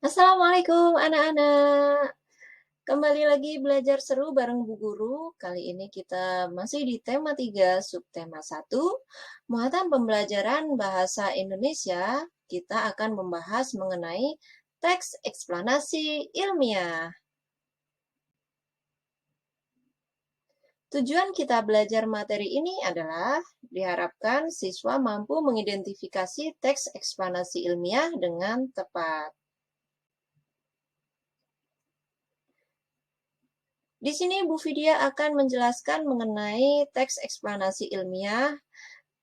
Assalamualaikum anak-anak. Kembali lagi belajar seru bareng Bu Guru. Kali ini kita masih di tema 3, subtema 1, muatan pembelajaran bahasa Indonesia. Kita akan membahas mengenai teks eksplanasi ilmiah. Tujuan kita belajar materi ini adalah diharapkan siswa mampu mengidentifikasi teks eksplanasi ilmiah dengan tepat. Di sini Bu Vidya akan menjelaskan mengenai teks eksplanasi ilmiah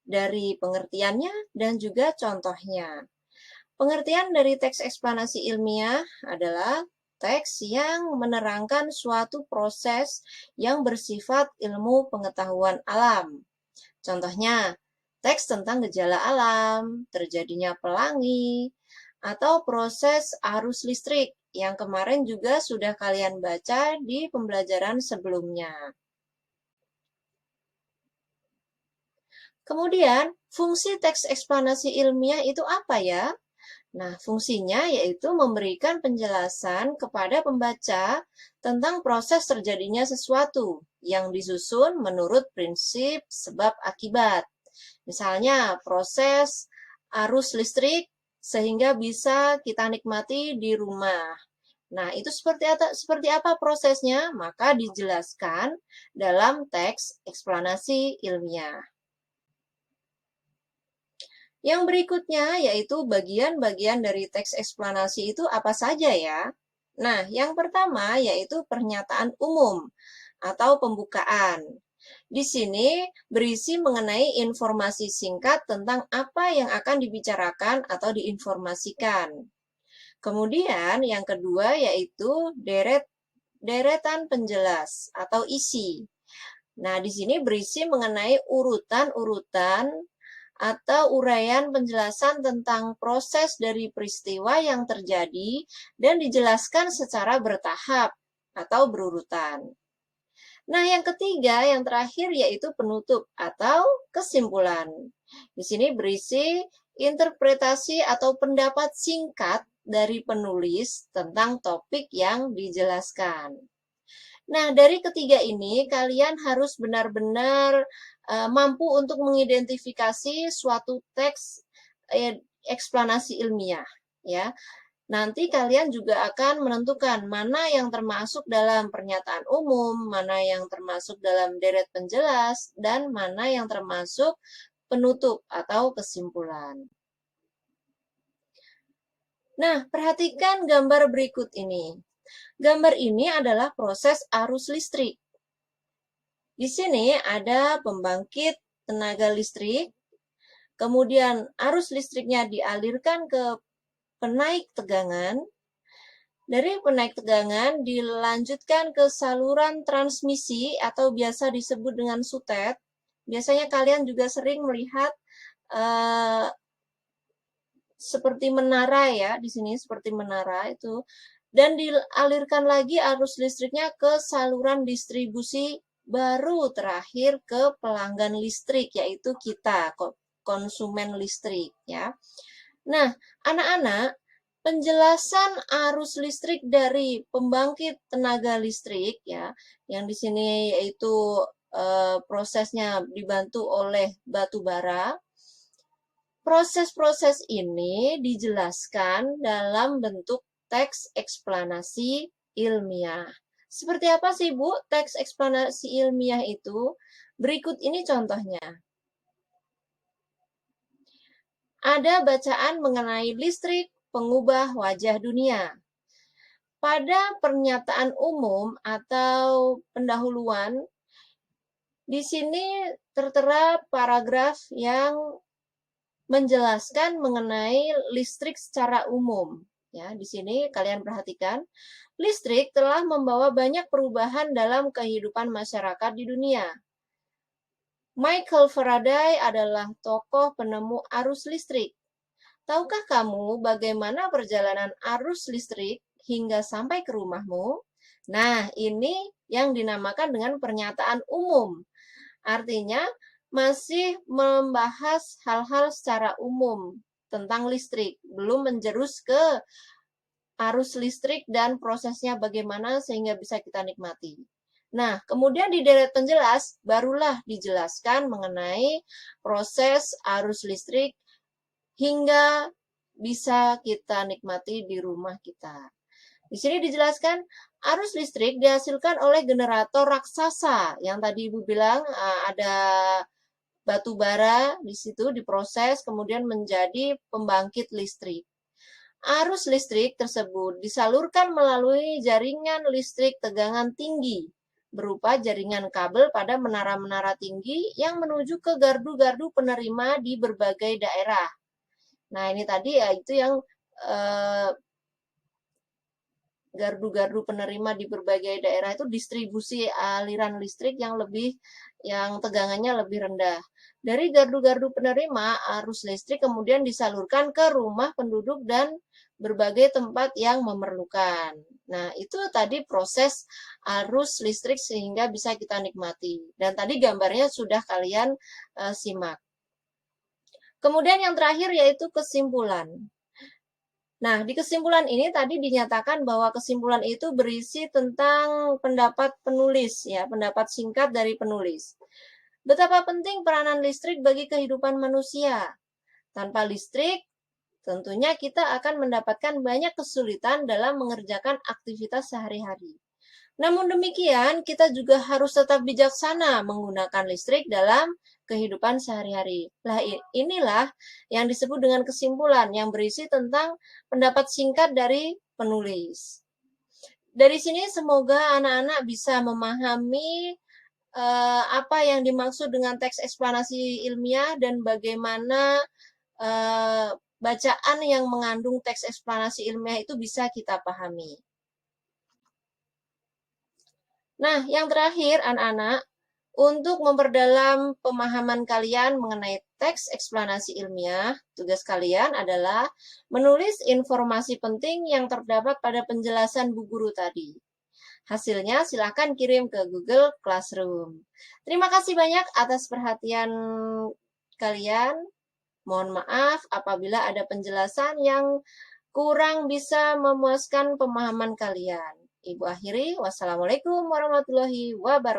dari pengertiannya dan juga contohnya. Pengertian dari teks eksplanasi ilmiah adalah teks yang menerangkan suatu proses yang bersifat ilmu pengetahuan alam. Contohnya, teks tentang gejala alam, terjadinya pelangi, atau proses arus listrik yang kemarin juga sudah kalian baca di pembelajaran sebelumnya. Kemudian, fungsi teks eksplanasi ilmiah itu apa ya? Nah, fungsinya yaitu memberikan penjelasan kepada pembaca tentang proses terjadinya sesuatu yang disusun menurut prinsip sebab akibat. Misalnya, proses arus listrik sehingga bisa kita nikmati di rumah. Nah, itu seperti apa prosesnya? Maka dijelaskan dalam teks eksplanasi ilmiah. Yang berikutnya yaitu bagian-bagian dari teks eksplanasi itu apa saja ya? Nah, yang pertama yaitu pernyataan umum atau pembukaan. Di sini berisi mengenai informasi singkat tentang apa yang akan dibicarakan atau diinformasikan. Kemudian yang kedua yaitu deretan penjelas atau isi. Nah, di sini berisi mengenai urutan-urutan atau uraian penjelasan tentang proses dari peristiwa yang terjadi dan dijelaskan secara bertahap atau berurutan. Nah, yang ketiga, yang terakhir yaitu penutup atau kesimpulan. Di sini berisi interpretasi atau pendapat singkat dari penulis tentang topik yang dijelaskan. Nah, dari ketiga ini kalian harus benar-benar mampu untuk mengidentifikasi suatu teks eksplanasi ilmiah, ya. Nanti kalian juga akan menentukan mana yang termasuk dalam pernyataan umum, mana yang termasuk dalam deret penjelas, dan mana yang termasuk penutup atau kesimpulan. Nah, perhatikan gambar berikut ini. Gambar ini adalah proses arus listrik. Di sini ada pembangkit tenaga listrik, kemudian arus listriknya dialirkan ke penaik tegangan, dari penaik tegangan dilanjutkan ke saluran transmisi atau biasa disebut dengan sutet. Biasanya kalian juga sering melihat seperti menara ya, di sini seperti menara itu. Dan dialirkan lagi arus listriknya ke saluran distribusi baru terakhir ke pelanggan listrik, yaitu kita, konsumen listrik ya. Nah, anak-anak, penjelasan arus listrik dari pembangkit tenaga listrik ya, yang di sini yaitu prosesnya dibantu oleh batu bara. Proses-proses ini dijelaskan dalam bentuk teks eksplanasi ilmiah. Seperti apa sih, Bu, teks eksplanasi ilmiah itu? Berikut ini contohnya. Ada bacaan mengenai listrik pengubah wajah dunia. Pada pernyataan umum atau pendahuluan, di sini tertera paragraf yang menjelaskan mengenai listrik secara umum. Ya, di sini kalian perhatikan, listrik telah membawa banyak perubahan dalam kehidupan masyarakat di dunia. Michael Faraday adalah tokoh penemu arus listrik. Tahukah kamu bagaimana perjalanan arus listrik hingga sampai ke rumahmu? Nah, ini yang dinamakan dengan pernyataan umum. Artinya, masih membahas hal-hal secara umum tentang listrik, belum menjerus ke arus listrik dan prosesnya bagaimana sehingga bisa kita nikmati. Nah, kemudian di deret penjelas, barulah dijelaskan mengenai proses arus listrik hingga bisa kita nikmati di rumah kita. Di sini dijelaskan arus listrik dihasilkan oleh generator raksasa yang tadi Ibu bilang ada batu bara di situ diproses kemudian menjadi pembangkit listrik. Arus listrik tersebut disalurkan melalui jaringan listrik tegangan tinggi berupa jaringan kabel pada menara-menara tinggi yang menuju ke gardu-gardu penerima di berbagai daerah. Nah, ini tadi ya itu yang gardu-gardu penerima di berbagai daerah itu distribusi aliran listrik yang tegangannya lebih rendah. Dari gardu-gardu penerima, arus listrik kemudian disalurkan ke rumah penduduk dan berbagai tempat yang memerlukan. Nah, itu tadi proses arus listrik sehingga bisa kita nikmati. Dan tadi gambarnya sudah kalian simak. Kemudian yang terakhir yaitu kesimpulan. Nah, di kesimpulan ini tadi dinyatakan bahwa kesimpulan itu berisi tentang pendapat penulis, ya, pendapat singkat dari penulis. Betapa penting peranan listrik bagi kehidupan manusia. Tanpa listrik, tentunya kita akan mendapatkan banyak kesulitan dalam mengerjakan aktivitas sehari-hari. Namun demikian, kita juga harus tetap bijaksana menggunakan listrik dalam kehidupan sehari-hari. Nah, inilah yang disebut dengan kesimpulan yang berisi tentang pendapat singkat dari penulis. Dari sini semoga anak-anak bisa memahami apa yang dimaksud dengan teks eksplanasi ilmiah dan bagaimana bacaan yang mengandung teks eksplanasi ilmiah itu bisa kita pahami. Nah, yang terakhir, anak-anak, untuk memperdalam pemahaman kalian mengenai teks eksplanasi ilmiah, tugas kalian adalah menulis informasi penting yang terdapat pada penjelasan Bu Guru tadi. Hasilnya silakan kirim ke Google Classroom. Terima kasih banyak atas perhatian kalian. Mohon maaf apabila ada penjelasan yang kurang bisa memuaskan pemahaman kalian. Ibu akhiri, wassalamualaikum warahmatullahi wabarakatuh.